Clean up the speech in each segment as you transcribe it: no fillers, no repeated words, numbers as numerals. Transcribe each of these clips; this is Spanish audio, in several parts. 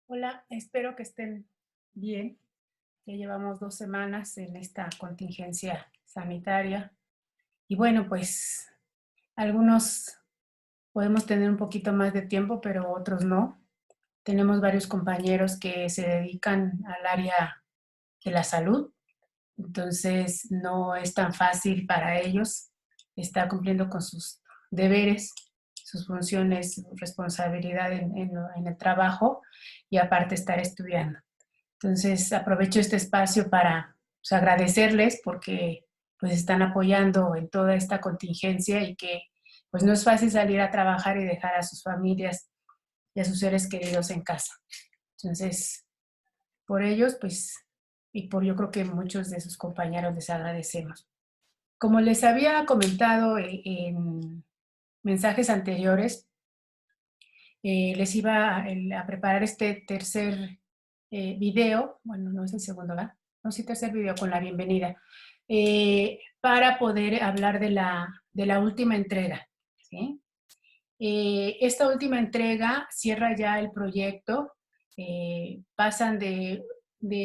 Hola, espero que estén bien. Ya llevamos 2 semanas en esta contingencia sanitaria. Y bueno, pues algunos podemos tener un poquito más de tiempo, pero otros no. Tenemos varios compañeros que se dedican al área de la salud, entonces no es tan fácil para ellos estar cumpliendo con sus deberes, sus funciones, su responsabilidad en el trabajo y aparte estar estudiando. Entonces aprovecho este espacio para pues, agradecerles porque pues están apoyando en toda esta contingencia y que pues no es fácil salir a trabajar y dejar a sus familias y a sus seres queridos en casa. Entonces, por ellos pues y por yo creo que muchos de sus compañeros les agradecemos. Como les había comentado en mensajes anteriores, les iba a preparar este tercer video, bueno, no es el segundo, ¿verdad? No, sí, tercer video con la bienvenida, para poder hablar de la última entrega, ¿sí? Esta última entrega cierra ya el proyecto, pasan de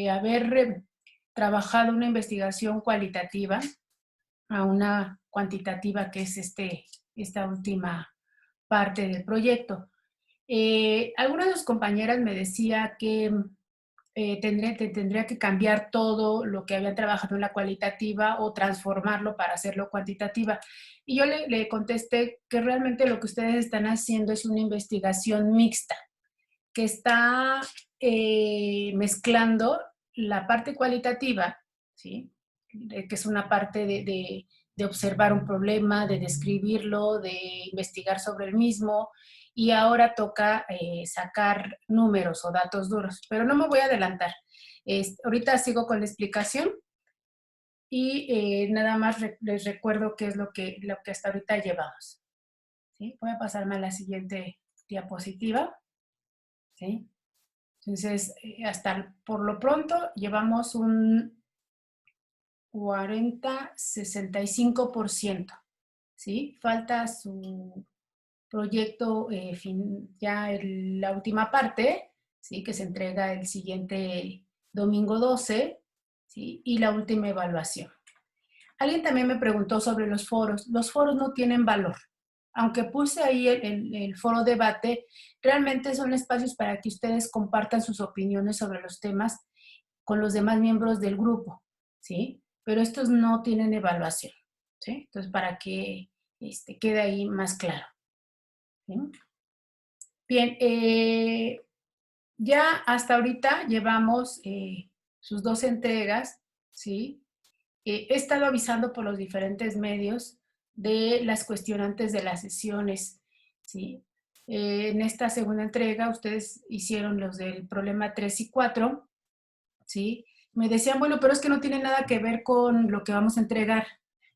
haber trabajado una investigación cualitativa a una cuantitativa que es esta última parte del proyecto. Alguna de sus compañeras me decía que tendría que cambiar todo lo que había trabajado en la cualitativa o transformarlo para hacerlo cuantitativa. Y yo le contesté que realmente lo que ustedes están haciendo es una investigación mixta, que está mezclando la parte cualitativa, ¿sí? Que es una parte de observar un problema, de describirlo, de investigar sobre el mismo, y ahora toca sacar números o datos duros, pero no me voy a adelantar. Ahorita sigo con la explicación y nada más les recuerdo qué es lo que hasta ahorita llevamos. ¿Sí? Voy a pasarme a la siguiente diapositiva. ¿Sí? Entonces, hasta por lo pronto llevamos un 40-65%, ¿sí? Falta su proyecto, ya la última parte, ¿sí? Que se entrega el siguiente domingo 12, ¿sí? Y la última evaluación. Alguien también me preguntó sobre los foros. Los foros no tienen valor. Aunque puse ahí el foro debate, realmente son espacios para que ustedes compartan sus opiniones sobre los temas con los demás miembros del grupo, ¿sí? Pero estos no tienen evaluación, ¿sí? Entonces, para que quede ahí más claro, ¿sí? Bien, ya hasta ahorita llevamos sus 2 entregas, ¿sí? He estado avisando por los diferentes medios de las cuestionantes de las sesiones, ¿sí? En esta segunda entrega ustedes hicieron los del problema 3 y 4, ¿sí? Me decían, bueno, pero es que no tiene nada que ver con lo que vamos a entregar.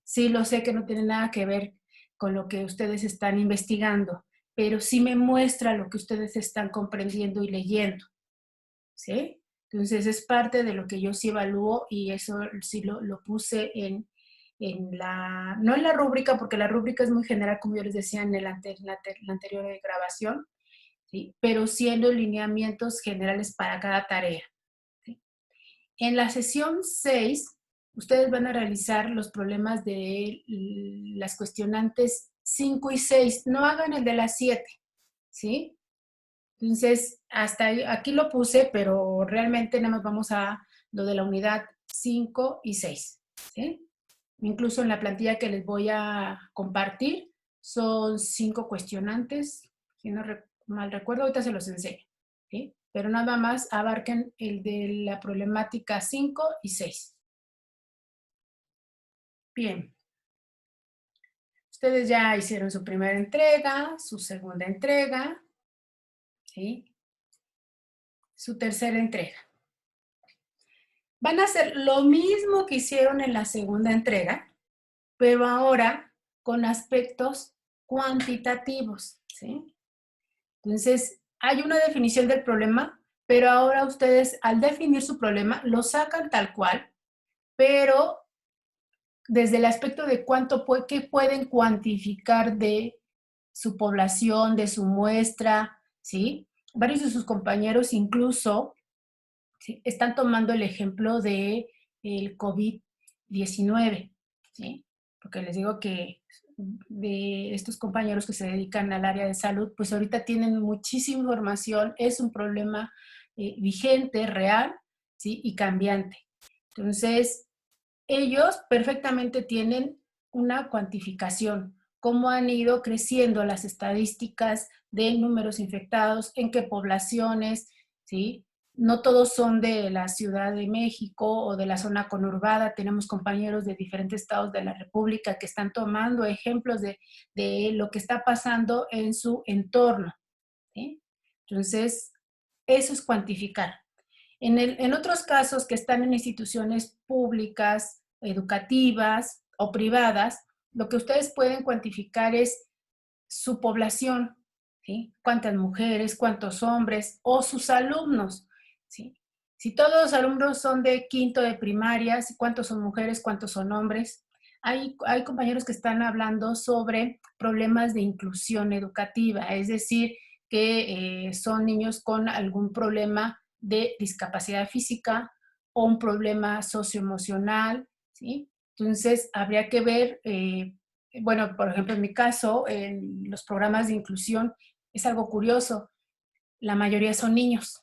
Sí, lo sé que no tiene nada que ver con lo que ustedes están investigando, pero sí me muestra lo que ustedes están comprendiendo y leyendo, ¿sí? Entonces es parte de lo que yo sí evalúo y eso sí lo puse no en la rúbrica, porque la rúbrica es muy general, como yo les decía en la anterior grabación, ¿sí? Pero sí en los lineamientos generales para cada tarea, ¿sí? En la sesión 6, ustedes van a realizar los problemas de las cuestionantes 5 y 6. No hagan el de las 7, ¿sí? Entonces, hasta aquí lo puse, pero realmente nada más vamos a lo de la unidad 5 y 6, ¿sí? Incluso en la plantilla que les voy a compartir, son 5 cuestionantes, si no mal recuerdo, ahorita se los enseño, ¿sí? Pero nada más abarquen el de la problemática 5 y 6. Bien, ustedes ya hicieron su primera entrega, su segunda entrega, ¿sí? Su tercera entrega. Van a hacer lo mismo que hicieron en la segunda entrega, pero ahora con aspectos cuantitativos, ¿sí? Entonces, hay una definición del problema, pero ahora ustedes al definir su problema lo sacan tal cual, pero desde el aspecto de qué pueden cuantificar de su población, de su muestra, ¿sí? varios de sus compañeros incluso, ¿sí?, están tomando el ejemplo de el COVID-19, ¿sí? Porque les digo que de estos compañeros que se dedican al área de salud, pues ahorita tienen muchísima información, es un problema vigente, real, ¿sí? Y cambiante. Entonces, ellos perfectamente tienen una cuantificación, cómo han ido creciendo las estadísticas de números infectados, en qué poblaciones, ¿sí? No todos son de la Ciudad de México o de la zona conurbada, tenemos compañeros de diferentes estados de la República que están tomando ejemplos de lo que está pasando en su entorno, ¿sí? Entonces, eso es cuantificar. En otros casos que están en instituciones públicas, educativas o privadas, lo que ustedes pueden cuantificar es su población, ¿sí? Cuántas mujeres, cuántos hombres o sus alumnos, ¿sí? Si todos los alumnos son de quinto de primaria, cuántos son mujeres, cuántos son hombres. Hay compañeros que están hablando sobre problemas de inclusión educativa, es decir, que son niños con algún problema de discapacidad física o un problema socioemocional, ¿sí? Entonces, habría que ver, bueno, por ejemplo, en mi caso, en los programas de inclusión, es algo curioso, la mayoría son niños,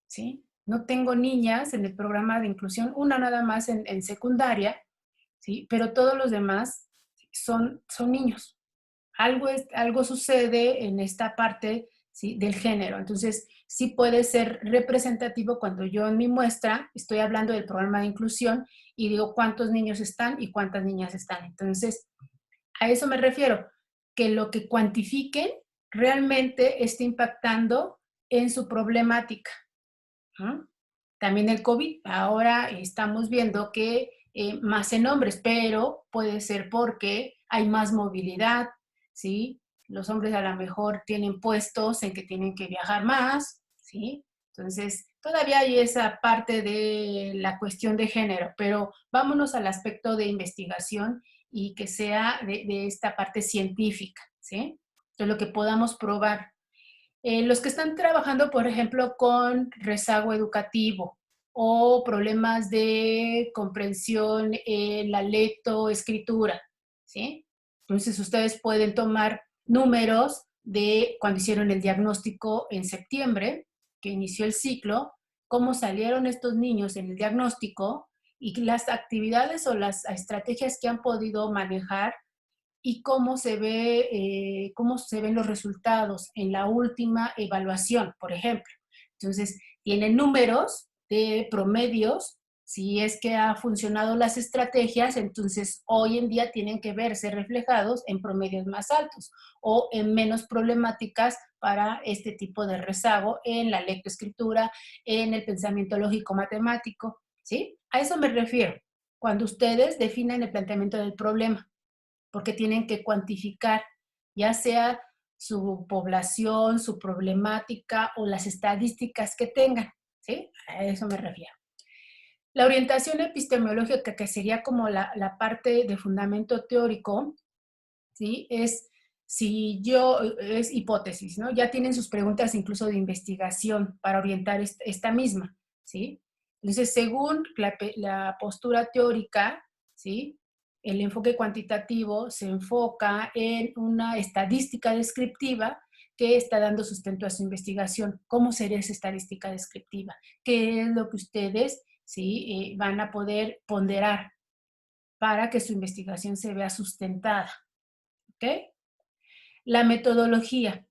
¿sí? No tengo niñas en el programa de inclusión, una nada más en secundaria, ¿sí? Pero todos los demás son niños. Algo sucede en esta parte, ¿sí?, del género. Entonces, sí puede ser representativo cuando yo en mi muestra estoy hablando del programa de inclusión y digo cuántos niños están y cuántas niñas están. Entonces, a eso me refiero, que lo que cuantifiquen realmente esté impactando en su problemática, ¿no? También el COVID, ahora estamos viendo que más en hombres, pero puede ser porque hay más movilidad, ¿sí? Los hombres a lo mejor tienen puestos en que tienen que viajar más, ¿sí? Entonces, todavía hay esa parte de la cuestión de género, pero vámonos al aspecto de investigación y que sea de esta parte científica, ¿sí? De lo que podamos probar. Los que están trabajando, por ejemplo, con rezago educativo o problemas de comprensión en la lectoescritura, ¿sí? Entonces, ustedes pueden tomar números de cuando hicieron el diagnóstico en septiembre, que inició el ciclo, cómo salieron estos niños en el diagnóstico y las actividades o las estrategias que han podido manejar y cómo se ven los resultados en la última evaluación, por ejemplo. Entonces, tienen números de promedios, si es que ha funcionado las estrategias, entonces hoy en día tienen que verse reflejados en promedios más altos o en menos problemáticas para este tipo de rezago en la lectoescritura, en el pensamiento lógico matemático, ¿sí? A eso me refiero, cuando ustedes definen el planteamiento del problema, porque tienen que cuantificar, ya sea su población, su problemática o las estadísticas que tengan, ¿sí? A eso me refiero. La orientación epistemológica, que sería como la parte de fundamento teórico, ¿sí? Es hipótesis, ¿no? Ya tienen sus preguntas incluso de investigación para orientar esta misma, ¿sí? Entonces, según la postura teórica, ¿sí? El enfoque cuantitativo se enfoca en una estadística descriptiva que está dando sustento a su investigación. ¿Cómo sería esa estadística descriptiva? ¿Qué es lo que ustedes, ¿sí?, van a poder ponderar para que su investigación se vea sustentada? ¿Ok? La metodología.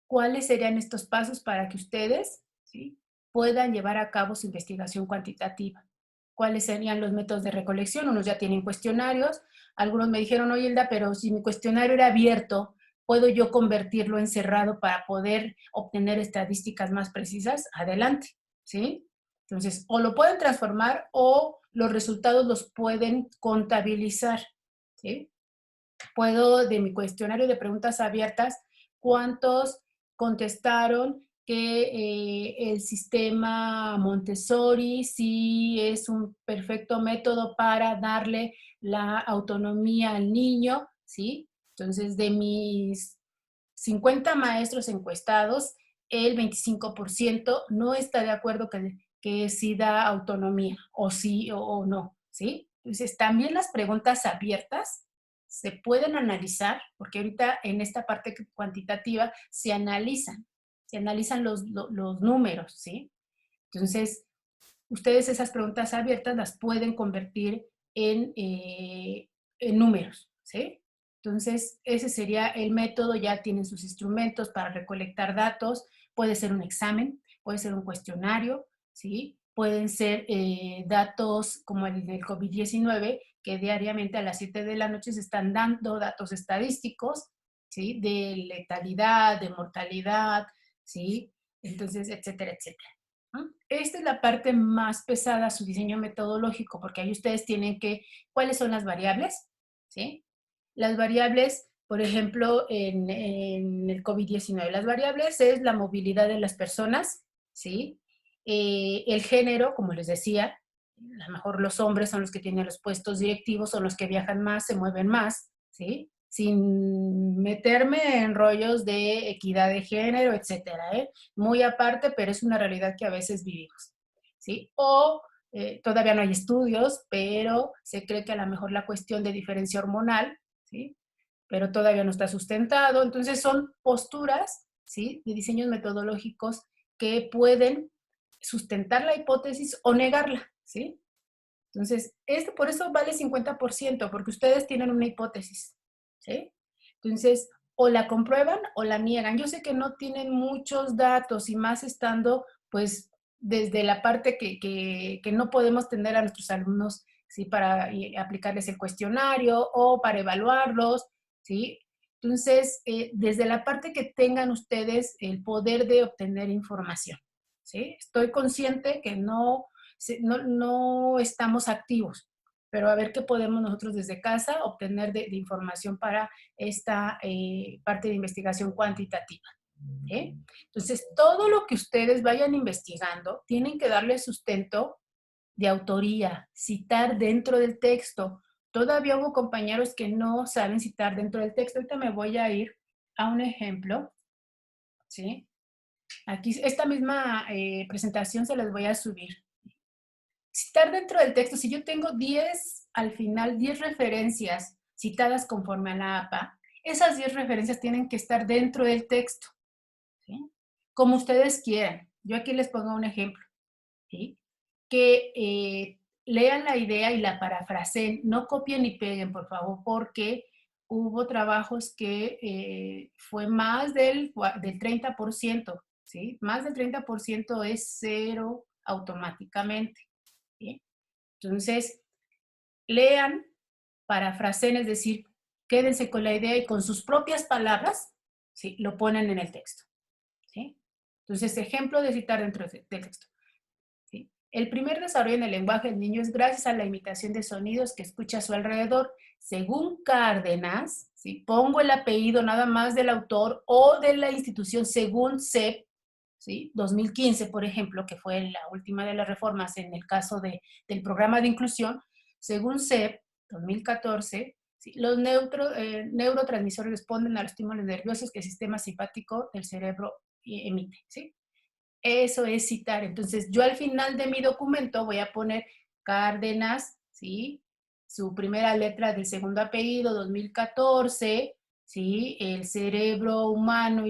¿Cuáles serían estos pasos para que ustedes, ¿sí?, puedan llevar a cabo su investigación cuantitativa? ¿Cuáles serían los métodos de recolección? Unos ya tienen cuestionarios. Algunos me dijeron, oye, Hilda, pero si mi cuestionario era abierto, ¿puedo yo convertirlo en cerrado para poder obtener estadísticas más precisas? Adelante, ¿sí? Entonces, o lo pueden transformar o los resultados los pueden contabilizar, ¿sí? Puedo, de mi cuestionario de preguntas abiertas, cuántos contestaron que el sistema Montessori sí es un perfecto método para darle la autonomía al niño, ¿sí? Entonces, de mis 50 maestros encuestados, el 25% no está de acuerdo que sí da autonomía, o sí o no, ¿sí? Entonces, también las preguntas abiertas se pueden analizar, porque ahorita en esta parte cuantitativa se analizan los números, ¿sí? Entonces, ustedes esas preguntas abiertas las pueden convertir en números, ¿sí? Entonces, ese sería el método, ya tienen sus instrumentos para recolectar datos, puede ser un examen, puede ser un cuestionario, ¿sí? Pueden ser datos como el del COVID-19, que diariamente a las 7 de la noche se están dando datos estadísticos, ¿sí? De letalidad, de mortalidad, ¿sí? Entonces, etcétera, etcétera. ¿No? Esta es la parte más pesada, su diseño metodológico, porque ahí ustedes tienen que, ¿cuáles son las variables? ¿Sí? Las variables, por ejemplo, en el COVID-19, las variables es la movilidad de las personas, ¿sí? El género, como les decía, a lo mejor los hombres son los que tienen los puestos directivos, son los que viajan más, se mueven más, ¿sí? Sin meterme en rollos de equidad de género, etcétera, ¿eh? Muy aparte, pero es una realidad que a veces vivimos, ¿sí? O todavía no hay estudios, pero se cree que a lo mejor la cuestión de diferencia hormonal, ¿sí? Pero todavía no está sustentado. Entonces son posturas, ¿sí? De diseños metodológicos que pueden sustentar la hipótesis o negarla, ¿sí? Entonces, por eso vale 50%, porque ustedes tienen una hipótesis, ¿sí? Entonces, o la comprueban o la niegan. Yo sé que no tienen muchos datos y más estando, pues, desde la parte que no podemos tener a nuestros alumnos, ¿sí? Para aplicarles el cuestionario o para evaluarlos, ¿sí? Entonces, desde la parte que tengan ustedes el poder de obtener información, ¿sí? Estoy consciente que no estamos activos, pero a ver qué podemos nosotros desde casa obtener de información para esta parte de investigación cuantitativa. ¿Eh? Entonces, todo lo que ustedes vayan investigando, tienen que darle sustento de autoría, citar dentro del texto. Todavía hubo compañeros que no saben citar dentro del texto. Ahorita me voy a ir a un ejemplo, ¿sí? Aquí, esta misma presentación se las voy a subir. Citar dentro del texto, si yo tengo 10, al final 10 referencias citadas conforme a la APA, esas 10 referencias tienen que estar dentro del texto, ¿sí? Como ustedes quieran. Yo aquí les pongo un ejemplo, ¿sí? Que lean la idea y la parafraseen, no copien ni peguen, por favor, porque hubo trabajos que fue más del 30%, ¿sí? Más del 30% es cero automáticamente, ¿sí? Entonces, lean, parafraseen, es decir, quédense con la idea y con sus propias palabras, ¿sí? Lo ponen en el texto, ¿sí? Entonces, ejemplo de citar dentro del texto. ¿Sí? El primer desarrollo en el lenguaje del niño es gracias a la imitación de sonidos que escucha a su alrededor. Según Cárdenas, ¿sí? Pongo el apellido nada más del autor o de la institución según CEP, ¿sí? 2015, por ejemplo, que fue la última de las reformas en el caso del programa de inclusión, según CEP 2014, ¿sí? Los neurotransmisores responden a los estímulos nerviosos que el sistema simpático del cerebro emite, ¿sí? Eso es citar. Entonces, yo al final de mi documento voy a poner Cárdenas, ¿sí? Su primera letra del segundo apellido, 2014, ¿sí? El cerebro humano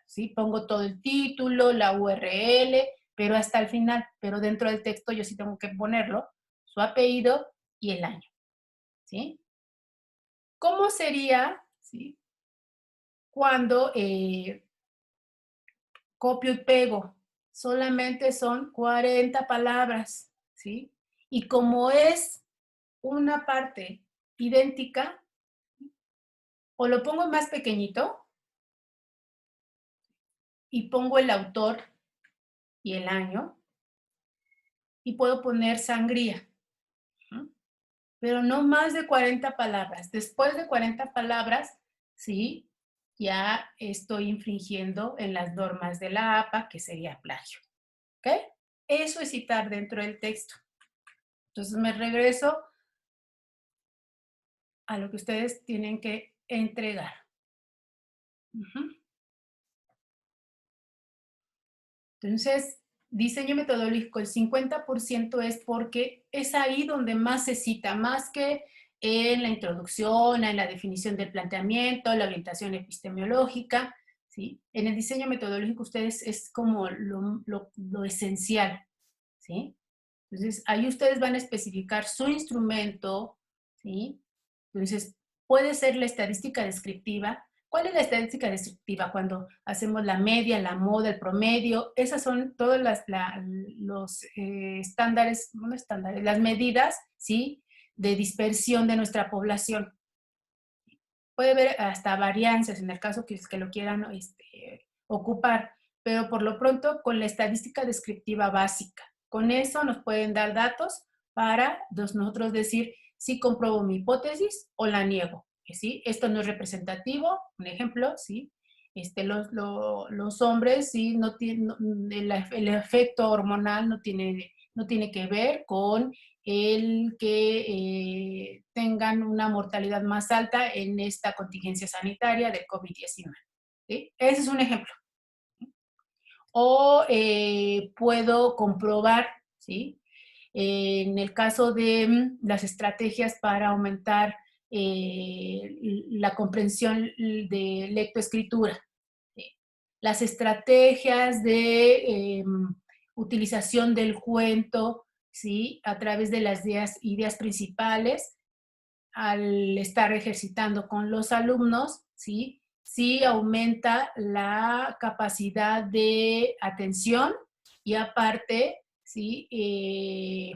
¿sí? Pongo todo el título, la URL, pero hasta el final. Pero dentro del texto yo sí tengo que ponerlo, su apellido y el año, ¿sí? ¿Cómo sería, ¿sí? Cuando copio y pego? Solamente son 40 palabras, ¿sí? Y como es una parte idéntica, o lo pongo más pequeñito y pongo el autor y el año, y puedo poner sangría, ¿no? Pero no más de 40 palabras. Después de 40 palabras, ¿sí? Ya estoy infringiendo en las normas de la APA, que sería plagio, ¿ok? Eso es citar dentro del texto. Entonces me regreso a lo que ustedes tienen que entregar. Entonces, diseño metodológico, el 50% es porque es ahí donde más se cita, más que en la introducción, en la definición del planteamiento, la orientación epistemológica, ¿sí? En el diseño metodológico ustedes es como lo esencial, ¿sí? Entonces, ahí ustedes van a especificar su instrumento, ¿sí? Entonces, puede ser la estadística descriptiva. ¿Cuál es la estadística descriptiva? Cuando hacemos la media, la moda, el promedio, esas son todos los estándares, no estándares, las medidas, ¿sí? De dispersión de nuestra población. Puede haber hasta varianzas en el caso que lo quieran ocupar, pero por lo pronto con la estadística descriptiva básica. Con eso nos pueden dar datos para nosotros decir si compruebo mi hipótesis o la niego. ¿Sí? Esto no es representativo, un ejemplo, ¿sí? Los hombres, ¿sí? No tiene, no, el efecto hormonal no tiene que ver con el que tengan una mortalidad más alta en esta contingencia sanitaria del COVID-19. ¿Sí? Ese es un ejemplo. O puedo comprobar, ¿sí? En el caso de las estrategias para aumentar la comprensión de lectoescritura, ¿sí? Las estrategias de utilización del cuento, ¿sí? A través de las ideas principales, al estar ejercitando con los alumnos, ¿sí? Sí aumenta la capacidad de atención y aparte, ¿sí?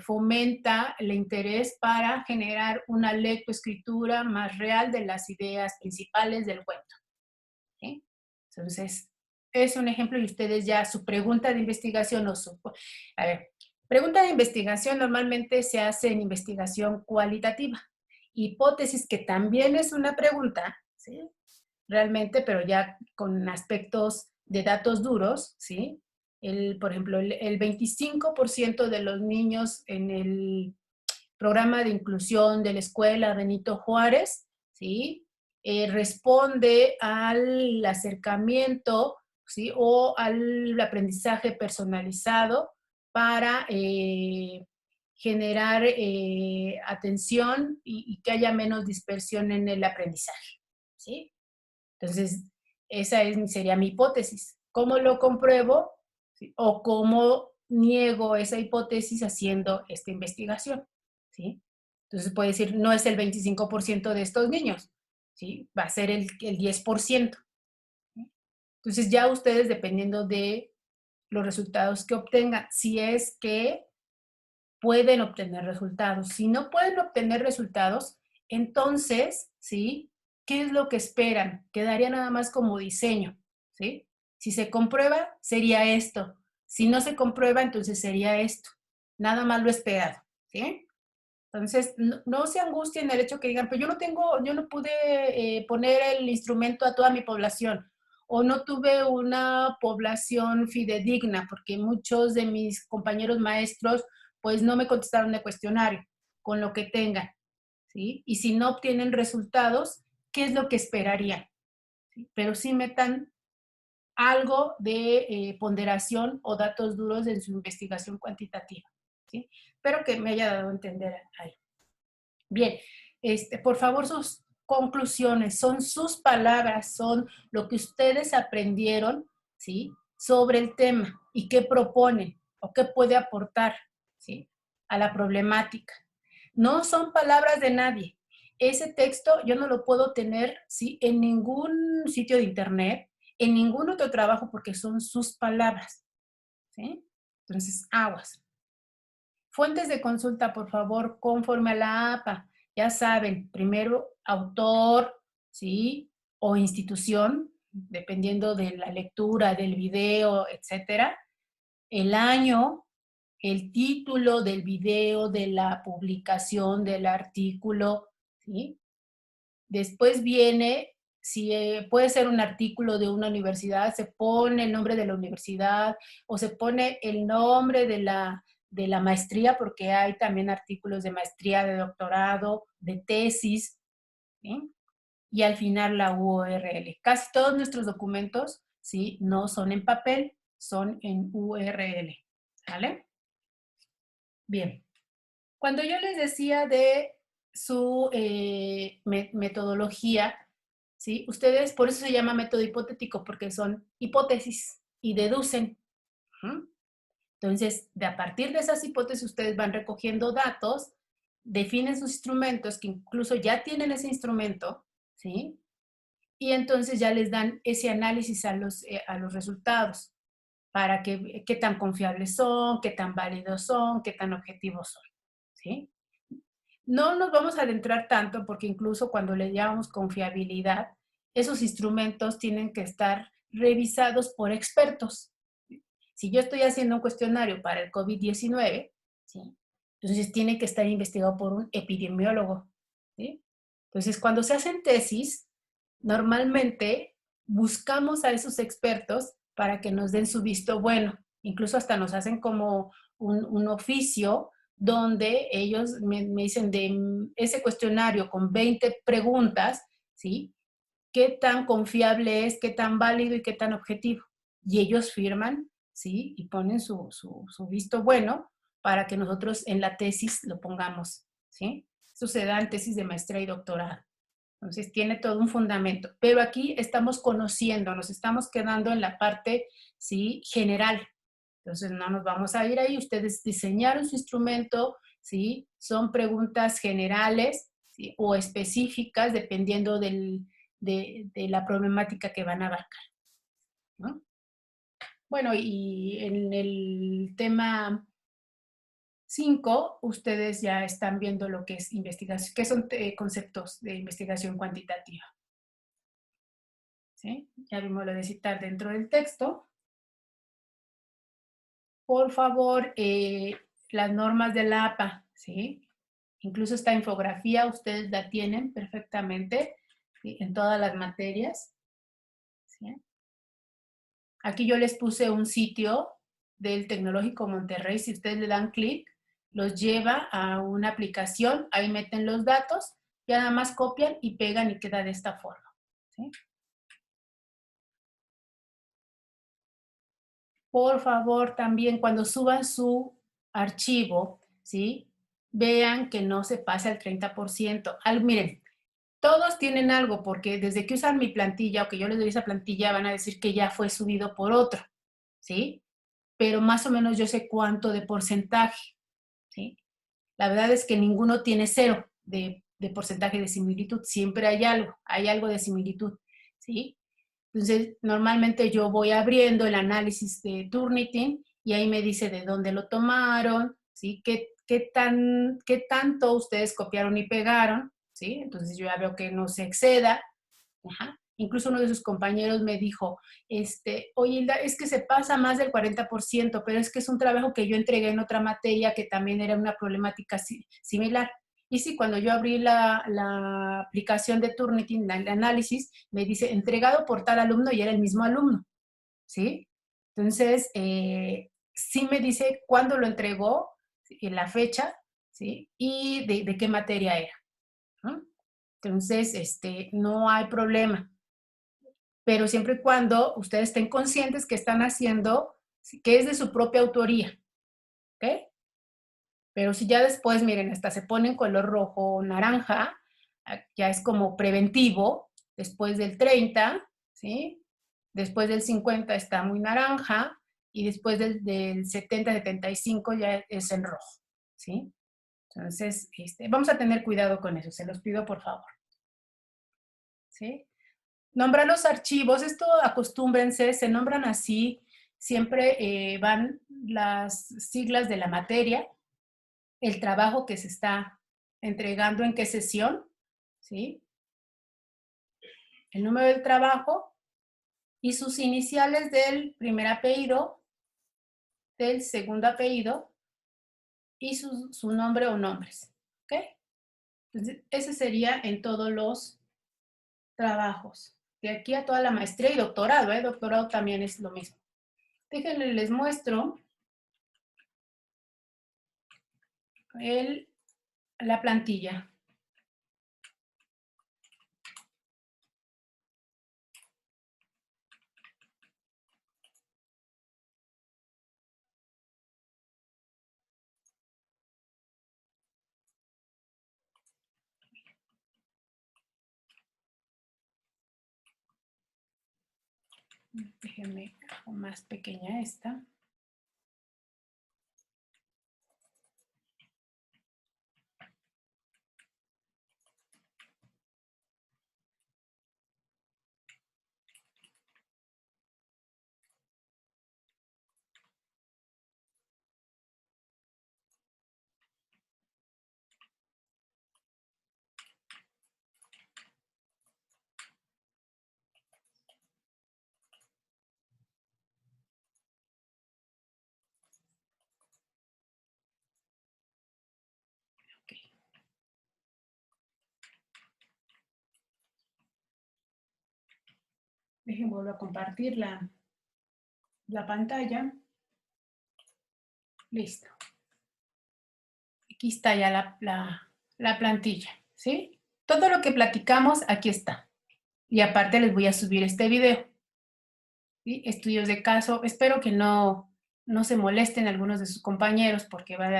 Fomenta el interés para generar una lectoescritura más real de las ideas principales del cuento. ¿Sí? Entonces, es un ejemplo y ustedes ya su pregunta de investigación o su... A ver, pregunta de investigación normalmente se hace en investigación cualitativa. Hipótesis, que también es una pregunta, ¿sí? Realmente, pero ya con aspectos de datos duros, ¿sí? Por ejemplo, el 25% de los niños en el programa de inclusión de la escuela Benito Juárez, ¿sí? Responde al acercamiento, ¿sí? O al aprendizaje personalizado para generar atención y que haya menos dispersión en el aprendizaje, ¿sí? Entonces, sería mi hipótesis. ¿Cómo lo compruebo? ¿Sí? O cómo niego esa hipótesis haciendo esta investigación, ¿sí? Entonces puede decir, no es el 25% de estos niños, ¿sí? Va a ser el 10%. ¿Sí? Entonces ya ustedes, dependiendo de los resultados que obtengan, si es que pueden obtener resultados. Si no pueden obtener resultados, entonces, ¿sí? ¿Qué es lo que esperan? Quedaría nada más como diseño, ¿sí? Si se comprueba, sería esto. Si no se comprueba, entonces sería esto. Nada más lo esperado, ¿sí? Entonces, no se angustien el hecho que digan, pero yo no pude poner el instrumento a toda mi población o no tuve una población fidedigna porque muchos de mis compañeros maestros pues no me contestaron el cuestionario con lo que tengan, ¿sí? Y si no obtienen resultados, ¿qué es lo que esperarían? ¿Sí? Pero sí metan algo de ponderación o datos duros en su investigación cuantitativa, ¿sí? Espero que me haya dado a entender ahí. Bien, por favor, sus conclusiones, son sus palabras, son lo que ustedes aprendieron, ¿sí? Sobre el tema y qué proponen o qué puede aportar, ¿sí? A la problemática. No son palabras de nadie. Ese texto yo no lo puedo tener, ¿sí? En ningún sitio de internet, en ningún otro trabajo, porque son sus palabras, ¿sí? Entonces, aguas. Fuentes de consulta, por favor, conforme a la APA. Ya saben, primero autor, ¿sí? O institución, dependiendo de la lectura, del video, etcétera. El año, el título del video, de la publicación del artículo, ¿sí? Después viene, si puede ser un artículo de una universidad, se pone el nombre de la universidad o se pone el nombre de la maestría, porque hay también artículos de maestría, de doctorado, de tesis, ¿sí? Y al final la URL. Casi todos nuestros documentos, ¿sí? No son en papel, son en URL, ¿sale? Bien. Cuando yo les decía de su metodología, ¿sí? Ustedes, por eso se llama método hipotético, porque son hipótesis y deducen. ¿Mm? Entonces, a partir de esas hipótesis, ustedes van recogiendo datos, definen sus instrumentos, que incluso ya tienen ese instrumento, ¿sí? Y entonces ya les dan ese análisis a los resultados para que qué tan confiables son, qué tan válidos son, qué tan objetivos son, ¿sí? No nos vamos a adentrar tanto porque incluso cuando le llamamos confiabilidad, esos instrumentos tienen que estar revisados por expertos. Si yo estoy haciendo un cuestionario para el COVID-19, ¿sí? Entonces tiene que estar investigado por un epidemiólogo, ¿sí? Entonces, cuando se hacen tesis, normalmente buscamos a esos expertos para que nos den su visto bueno. Incluso hasta nos hacen como un oficio donde ellos me dicen de ese cuestionario con 20 preguntas, ¿sí? ¿Qué tan confiable es, qué tan válido y qué tan objetivo? Y ellos firman, ¿sí? Y ponen su visto bueno para que nosotros en la tesis lo pongamos, ¿sí? Eso se da en tesis de maestría y doctorado. Entonces tiene todo un fundamento. Pero aquí estamos conociendo, nos estamos quedando en la parte, ¿sí? General. Entonces no nos vamos a ir ahí. Ustedes diseñaron su instrumento, ¿sí? Son preguntas generales, ¿sí? O específicas dependiendo de la problemática que van a abarcar, ¿no? Bueno, y en el tema 5, ustedes ya están viendo lo que es investigación, que son conceptos de investigación cuantitativa, ¿sí? Ya vimos lo de citar dentro del texto. Por favor, las normas de la APA, ¿sí? Incluso esta infografía ustedes la tienen perfectamente, ¿sí? En todas las materias, ¿sí? Aquí yo les puse un sitio del Tecnológico Monterrey. Si ustedes le dan clic, los lleva a una aplicación, ahí meten los datos, ya nada más copian y pegan y queda de esta forma, ¿sí? Por favor, también cuando suban su archivo, ¿sí? Vean que no se pase al 30%. Miren, todos tienen algo, porque desde que usan mi plantilla o que yo les doy esa plantilla, van a decir que ya fue subido por otro, ¿sí? Pero más o menos yo sé cuánto de porcentaje, ¿sí? La verdad es que ninguno tiene cero de porcentaje de similitud, siempre hay algo de similitud, ¿sí? Entonces, normalmente yo voy abriendo el análisis de Turnitin y ahí me dice de dónde lo tomaron, ¿sí? ¿Qué tanto ustedes copiaron y pegaron? ¿Sí? Entonces yo ya veo que no se exceda. Ajá. Incluso uno de sus compañeros me dijo, oye, Hilda, es que se pasa más del 40%, pero es que es un trabajo que yo entregué en otra materia que también era una problemática similar. Y sí, cuando yo abrí la aplicación de Turnitin, el análisis, me dice entregado por tal alumno y era el mismo alumno, ¿sí? Entonces, sí me dice cuándo lo entregó, la fecha, ¿sí? Y de qué materia era, ¿no? Entonces, no hay problema, pero siempre y cuando ustedes estén conscientes que están haciendo, que es de su propia autoría, ¿ok? Pero si ya después, miren, hasta se pone en color rojo o naranja, ya es como preventivo, después del 30, ¿sí? Después del 50 está muy naranja y después del 70, 75 ya es en rojo, ¿sí? Entonces, vamos a tener cuidado con eso, se los pido por favor, ¿sí? Nombrar los archivos, esto acostúmbrense, se nombran así, siempre van las siglas de la materia, el trabajo que se está entregando en qué sesión, ¿sí? El número del trabajo y sus iniciales del primer apellido, del segundo apellido y su nombre o nombres, ¿ok? Entonces, ese sería en todos los trabajos. De aquí a toda la maestría y doctorado, ¿eh? Doctorado también es lo mismo. Déjenme, les muestro la plantilla. Déjenme hago más pequeña esta. Okay. Dejen vuelvo a compartir la pantalla. Listo. Aquí está ya la plantilla, ¿sí? Todo lo que platicamos aquí está. Y aparte les voy a subir este video, ¿sí? Estudios de caso. Espero que no se molesten algunos de sus compañeros porque van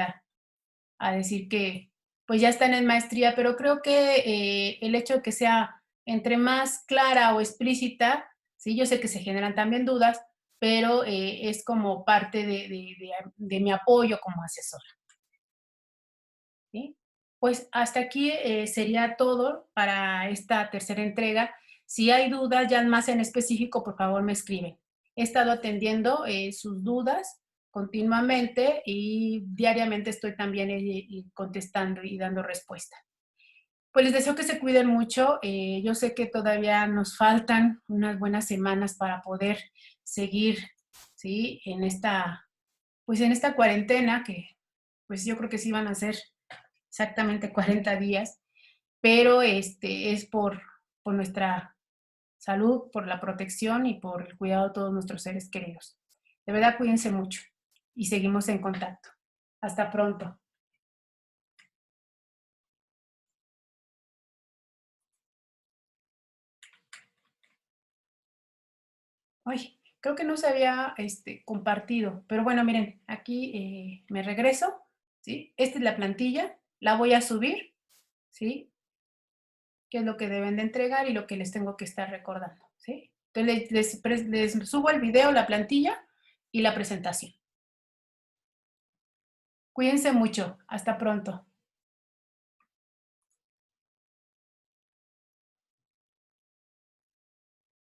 a decir que pues ya están en maestría, pero creo que el hecho de que sea entre más clara o explícita, ¿sí? Yo sé que se generan también dudas, pero es como parte de mi apoyo como asesora. ¿Sí? Pues hasta aquí sería todo para esta tercera entrega. Si hay dudas ya más en específico, por favor me escriben. He estado atendiendo sus dudas continuamente y diariamente estoy también contestando y dando respuesta. Pues les deseo que se cuiden mucho. Yo sé que todavía nos faltan unas buenas semanas para poder seguir, ¿sí? Pues en esta cuarentena que pues yo creo que sí van a ser exactamente 40 días, pero es por nuestra salud, por la protección y por el cuidado de todos nuestros seres queridos. De verdad, cuídense mucho y seguimos en contacto. Hasta pronto. Ay, creo que no se había compartido, pero bueno, miren, aquí me regreso, ¿sí? Esta es la plantilla, la voy a subir, ¿sí? Qué es lo que deben de entregar y lo que les tengo que estar recordando, ¿sí? Entonces les subo el video, la plantilla y la presentación. Cuídense mucho. Hasta pronto.